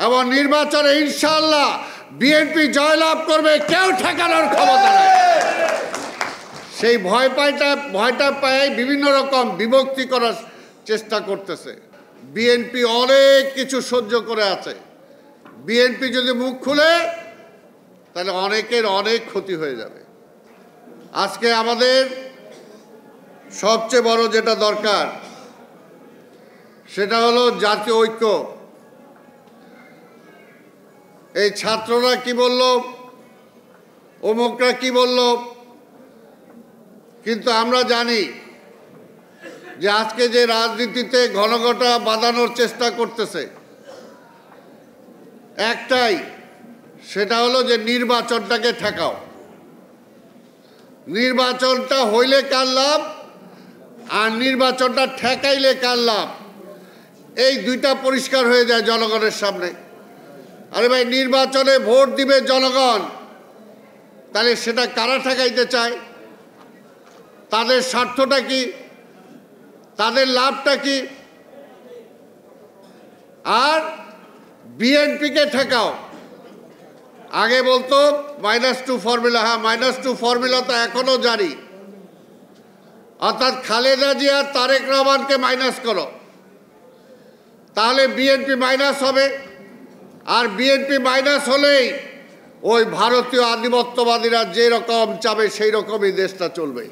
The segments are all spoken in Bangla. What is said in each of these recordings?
এবং নির্বাচনে ইনশাআল্লাহ বিএনপি জয়লাভ করবে, কেউ ঠেকানোর ক্ষমতা নাই। সেই ভয়টা পায় বিভিন্ন রকম বিভক্তি করার চেষ্টা করতেছে। বিএনপি অনেক কিছু সহ্য করে আছে। বিএনপি যদি মুখ খুলে তাহলে অনেকের অনেক ক্ষতি হয়ে যাবে। আজকে আমাদের সবচেয়ে বড় যেটা দরকার সেটা হলো জাতীয় ঐক্য। এই ছাত্ররা কি বলল, অমুকরা কি বলল, কিন্তু আমরা জানি যে আজকে যে রাজনীতিতে ঘনঘটা বাঁধানোর চেষ্টা করতেছে একটাই, সেটা হলো যে নির্বাচনটাকে ঠেকাও। নির্বাচনটা হইলে কার লাভ আর নির্বাচনটা ঠেকাইলে কার লাভ, এই দুইটা পরিষ্কার হয়ে যায় জনগণের সামনে। আরে ভাই, নির্বাচনে ভোট দিবে জনগণ, তাহলে সেটা কারা ঠেকাইতে চায়, তাদের স্বার্থটা কি, তাদের লাভটা কি? আর বিএনপিকে ঠেকাও। আগে বলতো -2 ফর্মুলা, হ্যাঁ -2 ফর্মুলা তো এখনো জারি, অর্থাৎ খালেদা জিয়া তারেক রহমানকে মাইনাস করো, তাহলে বিএনপি মাইনাস হবে। আর বিএনপি মাইনাস হলেই ওই ভারতীয় আধিপত্যবাদীরা যে রকম চাবে সেই রকমই দেশটা চলবে।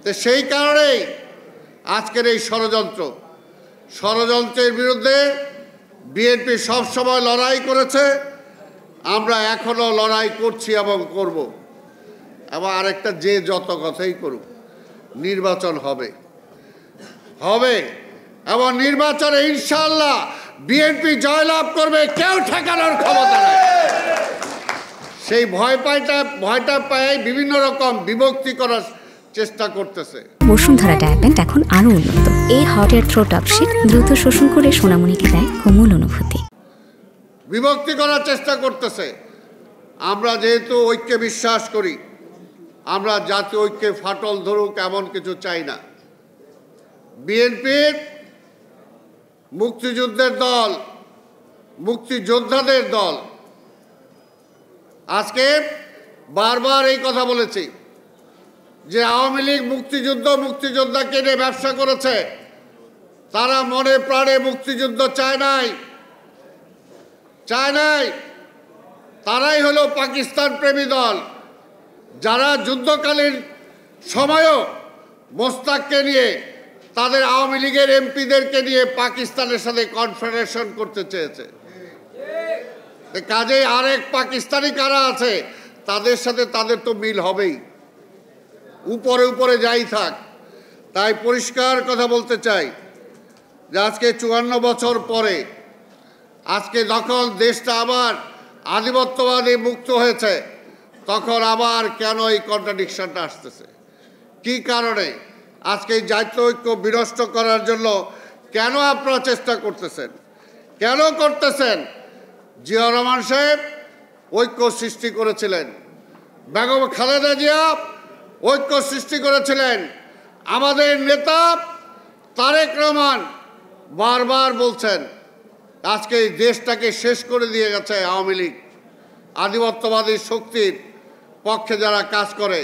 তো সেই কারণেই আজকের এই ষড়যন্ত্রের বিরুদ্ধে বিএনপি সবসময় লড়াই করেছে, আমরা এখনো লড়াই করছি এবং করব। এবং আরেকটা, যে যত কথাই করুক, নির্বাচন হবে এবং নির্বাচনে ইনশাআল্লাহ বিএনপি জয়লাভ করবে, কেউ ঠেকানোর ক্ষমতা নাই। সেই ভয়টা পায় বিভিন্ন রকম বিভক্তি করার চেষ্টা করতেছে। বসুন্ধরা ডায়াপেন্ট এখন আরো উন্নত। এই hot air through top sheet দ্রুত শোষণ করে সোনামণিকে দেয় কোমল অনুভূতি। বিভক্তি করার চেষ্টা করতেছে। আমরা যেহেতু ঐক্যে বিশ্বাস করি, আমরা জাতীয় ঐক্যে ফাটল ধরুক এমন কিছু চাই না। বিএনপির মুক্তিযুদ্ধের দল, মুক্তিযোদ্ধাদের দল, আজকে বারবার এই কথা বলেছি যে আওয়ামী লীগ মুক্তিযোদ্ধাকে নিয়ে ব্যবসা করেছে। তারা মনে প্রাণে মুক্তিযুদ্ধ চায় নাই। তারাই হলো পাকিস্তান প্রেমী দল, যারা যুদ্ধকালীন সময়ও মোস্তাককে নিয়ে, তাদের আওয়ামী লীগের এমপিদেরকে নিয়ে পাকিস্তানের সাথে কনফেডারেশন করতে চেয়েছে। কাজেই আরেক পাকিস্তানি কারা আছে, তাদের সাথে তাদের তো মিল হবেই, উপরে যাই থাক। তাই পরিষ্কার কথা বলতে চাই যে আজকে 54 বছর পরে আজকে যখন দেশটা আবার আধিপত্যবাদী মুক্ত হয়েছে, তখন আবার কেন এই কন্ট্রাডিকশনটা আসতেছে? কি কারণে আজকে এই জাতীয় ঐক্য বিনষ্ট করার জন্য কেন আপনারা চেষ্টা করতেছেন? কেন করতেছেন? জিয়াউর রহমান সাহেব ঐক্য সৃষ্টি করেছিলেন, বেগম খালেদা জিয়া ঐক্য সৃষ্টি করেছিলেন, আমাদের নেতা তারেক রহমান বারবার বলছেন। আজকে এই দেশটাকে শেষ করে দিয়ে গেছে আওয়ামী লীগ। আধিপত্যবাদী শক্তির পক্ষে যারা কাজ করে,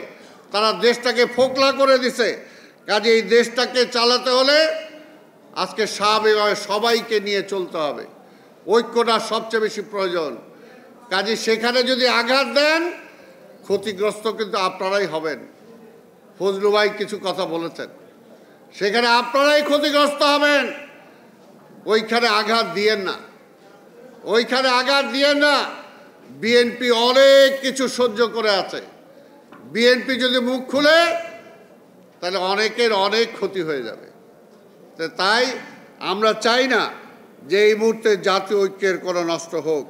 তারা দেশটাকে ফোকলা করে দিছে। কাজে এই দেশটাকে চালাতে হলে আজকে স্বাভাবিকভাবে সবাইকে নিয়ে চলতে হবে। ঐক্যটা সবচেয়ে বেশি প্রয়োজন। কাজে সেখানে যদি আঘাত দেন, ক্ষতিগ্রস্ত কিন্তু আপনারাই হবেন। ফজলু ভাই কিছু কথা বলেছেন, সেখানে আপনারাই ক্ষতিগ্রস্ত হবেন। ওইখানে আঘাত দিয়েন না। বিএনপি অনেক কিছু সহ্য করে আছে। বিএনপি যদি মুখ খুলে তাহলে অনেকের অনেক ক্ষতি হয়ে যাবে। তাই আমরা চাই না যে এই মুহূর্তে জাতীয় ঐক্যের কোনো নষ্ট হোক।